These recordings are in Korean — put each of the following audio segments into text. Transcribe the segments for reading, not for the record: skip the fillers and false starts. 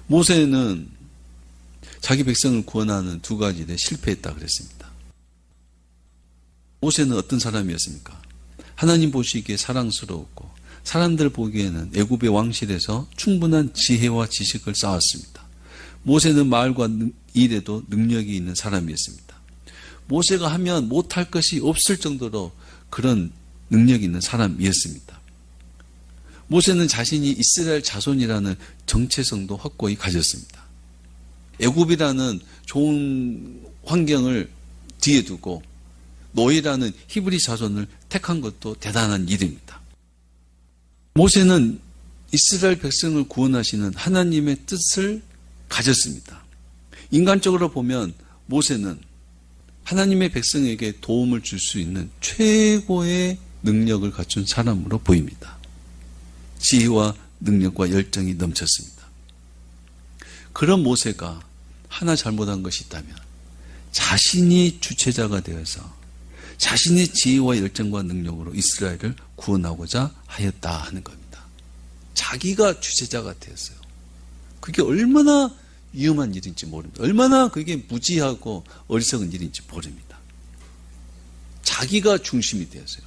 모세는 자기 백성을 구원하는 두 가지 일에 실패했다 그랬습니다. 모세는 어떤 사람이었습니까? 하나님 보시기에 사랑스러웠고 사람들 보기에는 애굽의 왕실에서 충분한 지혜와 지식을 쌓았습니다. 모세는 말과 일에도 능력이 있는 사람이었습니다. 모세가 하면 못할 것이 없을 정도로 그런 능력이 있는 사람이었습니다. 모세는 자신이 이스라엘 자손이라는 정체성도 확고히 가졌습니다. 애굽이라는 좋은 환경을 뒤에 두고 노예라는 히브리 자손을 택한 것도 대단한 일입니다. 모세는 이스라엘 백성을 구원하시는 하나님의 뜻을 가졌습니다. 인간적으로 보면 모세는 하나님의 백성에게 도움을 줄 수 있는 최고의 능력을 갖춘 사람으로 보입니다. 지혜와 능력과 열정이 넘쳤습니다. 그런 모세가 하나 잘못한 것이 있다면 자신이 주체자가 되어서 자신의 지혜와 열정과 능력으로 이스라엘을 구원하고자 하였다 하는 겁니다. 자기가 주체자가 되었어요. 그게 얼마나 위험한 일인지 모릅니다. 얼마나 그게 무지하고 어리석은 일인지 모릅니다. 자기가 중심이 되었어요.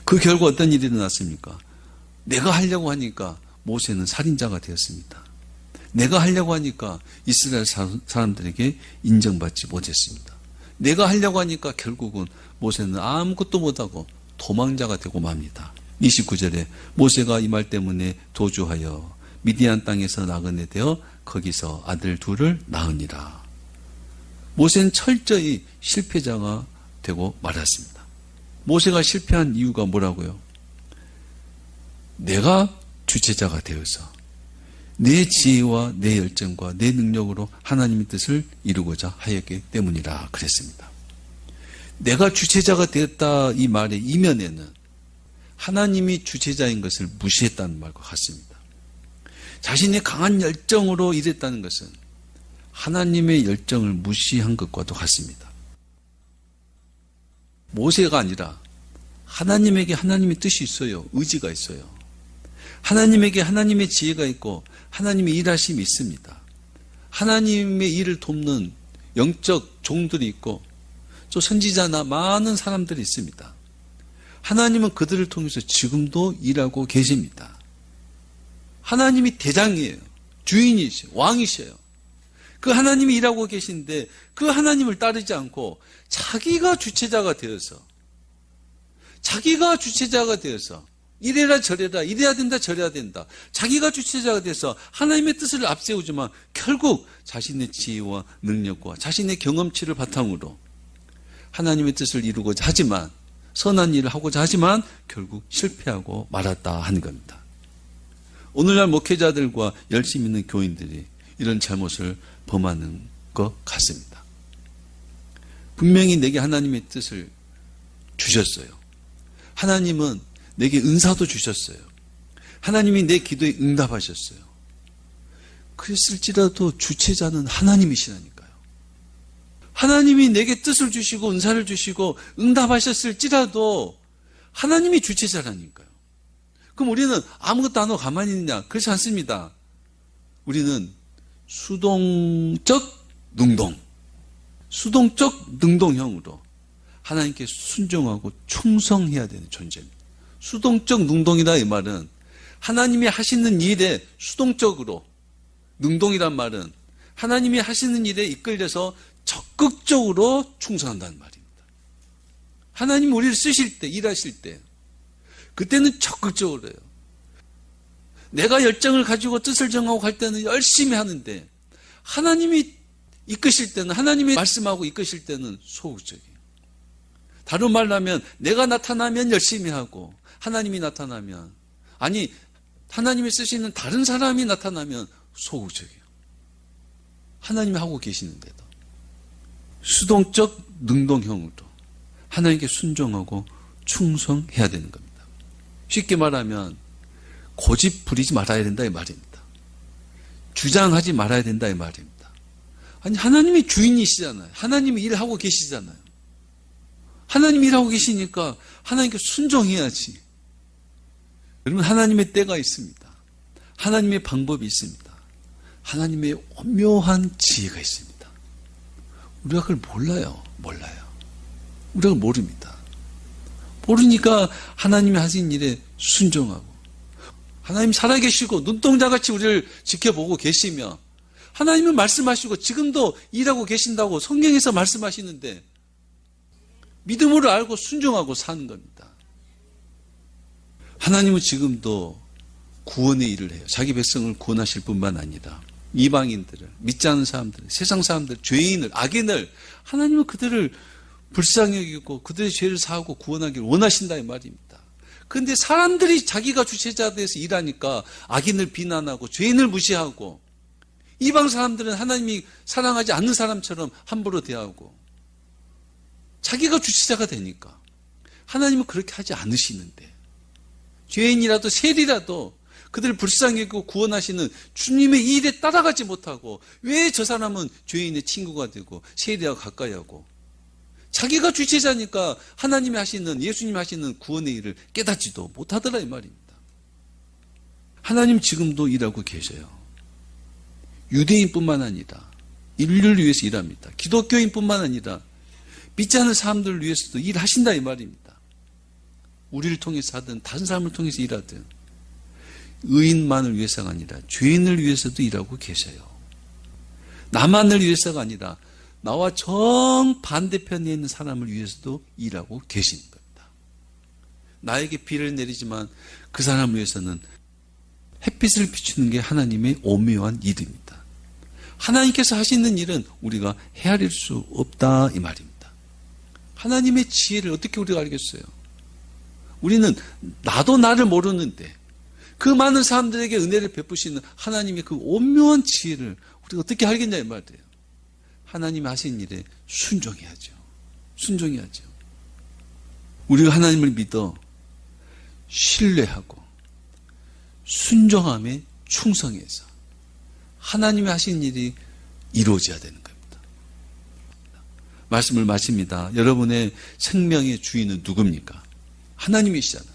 그 결과 어떤 일이 일어났습니까? 내가 하려고 하니까 모세는 살인자가 되었습니다. 내가 하려고 하니까 이스라엘 사람들에게 인정받지 못했습니다. 내가 하려고 하니까 결국은 모세는 아무것도 못하고 도망자가 되고 맙니다. 29절에 모세가 이 말 때문에 도주하여 미디안 땅에서 나그네 되어 거기서 아들 둘을 낳으니라. 모세는 철저히 실패자가 되고 말았습니다. 모세가 실패한 이유가 뭐라고요? 내가 주체자가 되어서 내 지혜와 내 열정과 내 능력으로 하나님의 뜻을 이루고자 하였기 때문이라 그랬습니다. 내가 주체자가 되었다 이 말의 이면에는 하나님이 주체자인 것을 무시했다는 말과 같습니다. 자신의 강한 열정으로 일했다는 것은 하나님의 열정을 무시한 것과도 같습니다. 모세가 아니라 하나님에게 하나님의 뜻이 있어요. 의지가 있어요. 하나님에게 하나님의 지혜가 있고 하나님의 일하심이 있습니다. 하나님의 일을 돕는 영적 종들이 있고 또 선지자나 많은 사람들이 있습니다. 하나님은 그들을 통해서 지금도 일하고 계십니다. 하나님이 대장이에요. 주인이시요. 왕이셔요. 그 하나님이 일하고 계신데 그 하나님을 따르지 않고 자기가 주체자가 되어서 이래라 저래라 이래야 된다 저래야 된다 자기가 주체자가 돼서 하나님의 뜻을 앞세우지만 결국 자신의 지혜와 능력과 자신의 경험치를 바탕으로 하나님의 뜻을 이루고자 하지만 선한 일을 하고자 하지만 결국 실패하고 말았다 하는 겁니다. 오늘날 목회자들과 열심히 있는 교인들이 이런 잘못을 범하는 것 같습니다. 분명히 내게 하나님의 뜻을 주셨어요. 하나님은 내게 은사도 주셨어요. 하나님이 내 기도에 응답하셨어요. 그랬을지라도 주체자는 하나님이시라니까요. 하나님이 내게 뜻을 주시고 은사를 주시고 응답하셨을지라도 하나님이 주체자라니까요. 그럼 우리는 아무것도 안 하고 가만히 있느냐? 그렇지 않습니다. 우리는 수동적 능동형으로 하나님께 순종하고 충성해야 되는 존재입니다. 수동적 능동이다 이 말은 하나님이 하시는 일에 수동적으로, 능동이란 말은 하나님이 하시는 일에 이끌려서 적극적으로 충성한다는 말입니다. 하나님 우리를 쓰실 때, 일하실 때 그때는 적극적으로 해요. 내가 열정을 가지고 뜻을 정하고 갈 때는 열심히 하는데 하나님이 이끄실 때는, 하나님이 말씀하고 이끄실 때는 소극적이에요. 다른 말로 하면 내가 나타나면 열심히 하고 하나님이 나타나면, 아니 하나님이 쓰시는 다른 사람이 나타나면 소극적이에요. 하나님이 하고 계시는데도 수동적 능동형으로 하나님께 순종하고 충성해야 되는 겁니다. 쉽게 말하면 고집 부리지 말아야 된다 이 말입니다. 주장하지 말아야 된다 이 말입니다. 아니 하나님이 주인이시잖아요. 하나님이 일하고 계시잖아요. 하나님이 일하고 계시니까 하나님께 순종해야지. 여러분 하나님의 때가 있습니다. 하나님의 방법이 있습니다. 하나님의 오묘한 지혜가 있습니다. 우리가 그걸 몰라요. 우리가 모릅니다. 모르니까 하나님이 하신 일에 순종하고, 하나님 살아계시고 눈동자같이 우리를 지켜보고 계시며, 하나님은 말씀하시고 지금도 일하고 계신다고 성경에서 말씀하시는데 믿음으로 알고 순종하고 사는 겁니다. 하나님은 지금도 구원의 일을 해요. 자기 백성을 구원하실 뿐만 아니라 이방인들을, 믿지 않는 사람들, 세상 사람들, 죄인을, 악인을, 하나님은 그들을 불쌍히 여기고 그들의 죄를 사하고 구원하기를 원하신다 이 말입니다. 그런데 사람들이 자기가 주체자 돼서 일하니까 악인을 비난하고 죄인을 무시하고, 이방 사람들은 하나님이 사랑하지 않는 사람처럼 함부로 대하고, 자기가 주체자가 되니까 하나님은 그렇게 하지 않으시는데, 죄인이라도 세리라도 그들을 불쌍히 여기고 구원하시는 주님의 이 일에 따라가지 못하고, 왜 저 사람은 죄인의 친구가 되고 세리와 가까이 하고, 자기가 주체자니까 하나님이 하시는, 예수님이 하시는 구원의 일을 깨닫지도 못하더라 이 말입니다. 하나님 지금도 일하고 계셔요. 유대인뿐만 아니라 인류를 위해서 일합니다. 기독교인뿐만 아니라 믿지 않는 사람들을 위해서도 일하신다 이 말입니다. 우리를 통해서 하든 다른 사람을 통해서 일하든 의인만을 위해서가 아니라 죄인을 위해서도 일하고 계셔요. 나만을 위해서가 아니라 나와 정반대편에 있는 사람을 위해서도 일하고 계시는 겁니다. 나에게 비를 내리지만 그 사람을 위해서는 햇빛을 비추는 게 하나님의 오묘한 일입니다. 하나님께서 하시는 일은 우리가 헤아릴 수 없다 이 말입니다. 하나님의 지혜를 어떻게 우리가 알겠어요? 우리는 나도 나를 모르는데 그 많은 사람들에게 은혜를 베푸시는 하나님의 그 오묘한 지혜를 우리가 어떻게 알겠냐 이 말이에요. 하나님이 하신 일에 순종해야죠. 순종해야죠. 우리가 하나님을 믿어 신뢰하고 순종함에 충성해서 하나님이 하신 일이 이루어져야 되는 겁니다. 말씀을 마칩니다. 여러분의 생명의 주인은 누굽니까? 하나님이시잖아요.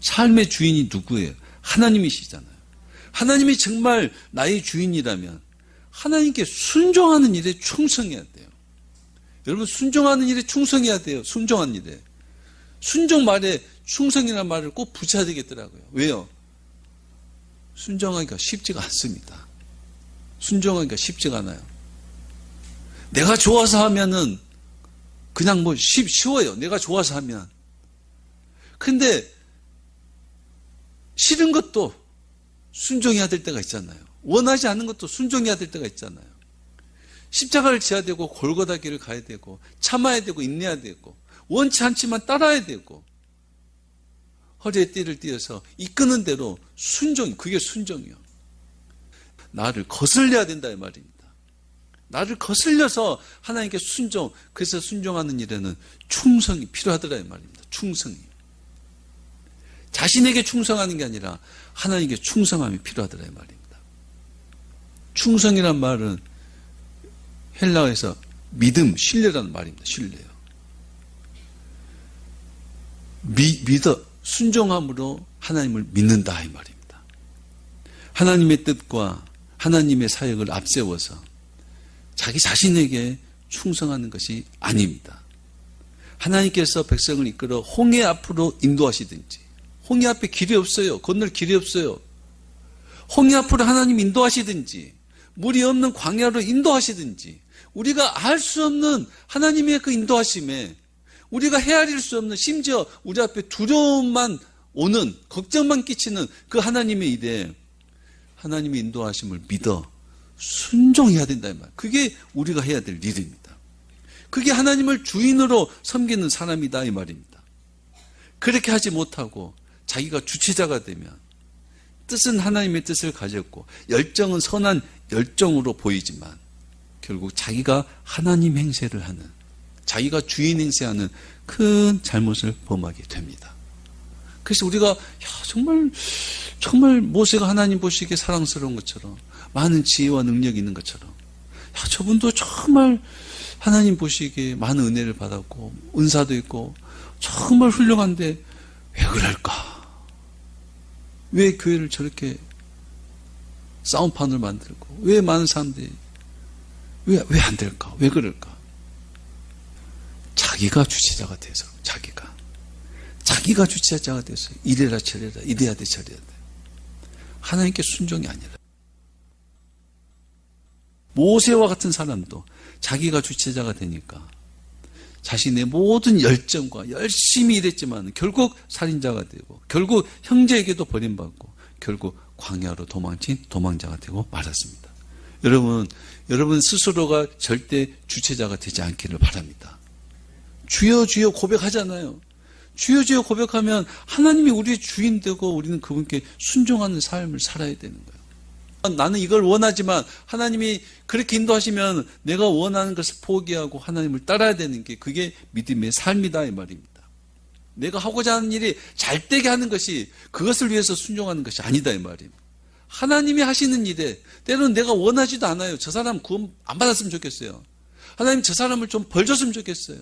삶의 주인이 누구예요? 하나님이시잖아요. 하나님이 정말 나의 주인이라면 하나님께 순종하는 일에 충성해야 돼요. 여러분, 순종하는 일에 충성해야 돼요. 순종하는 일에. 순종 말에 충성이라는 말을 꼭 붙여야 되겠더라고요. 왜요? 순종하기가 쉽지가 않습니다. 순종하기가 쉽지가 않아요. 내가 좋아서 하면은 그냥 뭐 쉬워요. 내가 좋아서 하면. 근데 싫은 것도 순종해야 될 때가 있잖아요. 원하지 않는 것도 순종해야 될 때가 있잖아요. 십자가를 지어야 되고 골고다 길을 가야 되고 참아야 되고 인내해야 되고 원치 않지만 따라야 되고 허리에 띠를 띠어서 이끄는 대로 순종, 그게 순종이요. 나를 거슬려야 된다 이 말입니다. 나를 거슬려서 하나님께 순종, 그래서 순종하는 일에는 충성이 필요하더라 이 말입니다. 충성이. 자신에게 충성하는 게 아니라 하나님께 충성함이 필요하더라 이 말입니다. 충성이란 말은 헬라어에서 믿음, 신뢰라는 말입니다. 신뢰요. 믿어, 순종함으로 하나님을 믿는다 이 말입니다. 하나님의 뜻과 하나님의 사역을 앞세워서 자기 자신에게 충성하는 것이 아닙니다. 하나님께서 백성을 이끌어 홍해 앞으로 인도하시든지, 홍해 앞에 길이 없어요. 건널 길이 없어요. 홍해 앞으로 하나님 인도하시든지, 물이 없는 광야로 인도하시든지, 우리가 알 수 없는 하나님의 그 인도하심에 우리가 헤아릴 수 없는, 심지어 우리 앞에 두려움만 오는, 걱정만 끼치는 그 하나님의 일에 하나님의 인도하심을 믿어 순종해야 된다 이 말. 그게 우리가 해야 될 일입니다. 그게 하나님을 주인으로 섬기는 사람이다 이 말입니다. 그렇게 하지 못하고 자기가 주체자가 되면 뜻은 하나님의 뜻을 가졌고 열정은 선한 열정으로 보이지만 결국 자기가 하나님 행세를 하는, 자기가 주인 행세하는 큰 잘못을 범하게 됩니다. 그래서 우리가 정말 모세가 하나님 보시기에 사랑스러운 것처럼 많은 지혜와 능력이 있는 것처럼 저분도 정말 하나님 보시기에 많은 은혜를 받았고 은사도 있고 정말 훌륭한데 왜 그럴까? 왜 교회를 저렇게 싸움판을 만들고 왜 많은 사람들이 왜 안 될까? 왜 그럴까? 자기가 주체자가 돼서 자기가 주체자가 돼서 이래라 저래라 이래야 돼 저래야 돼. 하나님께 순종이 아니라 모세와 같은 사람도 자기가 주체자가 되니까 자신의 모든 열정과 열심히 일했지만 결국 살인자가 되고 결국 형제에게도 버림받고 결국 광야로 도망친 도망자가 되고 말았습니다. 여러분 스스로가 절대 주체자가 되지 않기를 바랍니다. 주여 주여 고백하잖아요. 주여 주여 고백하면 하나님이 우리의 주인 되고 우리는 그분께 순종하는 삶을 살아야 되는 거예요. 나는 이걸 원하지만 하나님이 그렇게 인도하시면 내가 원하는 것을 포기하고 하나님을 따라야 되는 게 그게 믿음의 삶이다 이 말입니다. 내가 하고자 하는 일이 잘되게 하는 것이 그것을 위해서 순종하는 것이 아니다 이 말입니다. 하나님이 하시는 일에 때로는 내가 원하지도 않아요. 저 사람 구원 안 받았으면 좋겠어요. 하나님 저 사람을 좀 벌 줬으면 좋겠어요.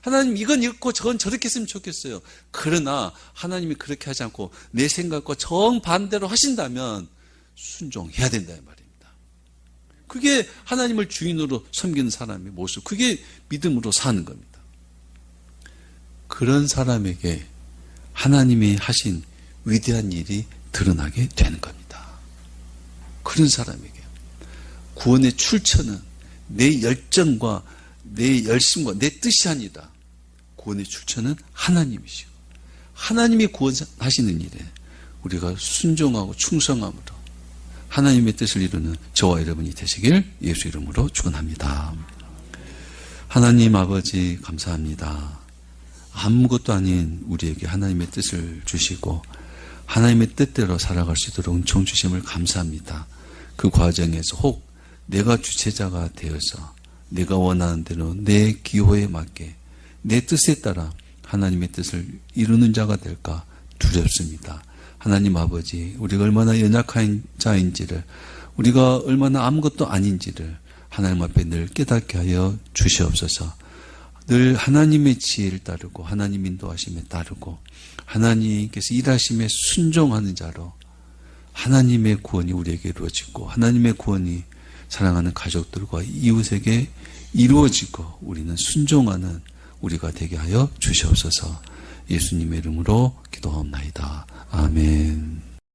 하나님 이건 이렇고 저건 저렇게 했으면 좋겠어요. 그러나 하나님이 그렇게 하지 않고 내 생각과 정반대로 하신다면 순종해야 된다 이 말입니다. 그게 하나님을 주인으로 섬기는 사람의 모습, 그게 믿음으로 사는 겁니다. 그런 사람에게 하나님이 하신 위대한 일이 드러나게 되는 겁니다. 그런 사람에게 구원의 출처는 내 열정과 내 열심과 내 뜻이 아니다. 구원의 출처는 하나님이시고 하나님이 구원하시는 일에 우리가 순종하고 충성함으로 하나님의 뜻을 이루는 저와 여러분이 되시길 예수 이름으로 축원합니다. 하나님 아버지 감사합니다. 아무것도 아닌 우리에게 하나님의 뜻을 주시고 하나님의 뜻대로 살아갈 수 있도록 은총 주심을 감사합니다. 그 과정에서 혹 내가 주체자가 되어서 내가 원하는 대로 내 기호에 맞게 내 뜻에 따라 하나님의 뜻을 이루는 자가 될까 두렵습니다. 하나님 아버지, 우리가 얼마나 연약한 자인지를, 우리가 얼마나 아무것도 아닌지를 하나님 앞에 늘 깨닫게 하여 주시옵소서. 늘 하나님의 지혜를 따르고 하나님 인도하심에 따르고 하나님께서 일하심에 순종하는 자로 하나님의 구원이 우리에게 이루어지고 하나님의 구원이 사랑하는 가족들과 이웃에게 이루어지고 우리는 순종하는 우리가 되게 하여 주시옵소서. 예수님의 이름으로 기도하옵나이다. 아멘.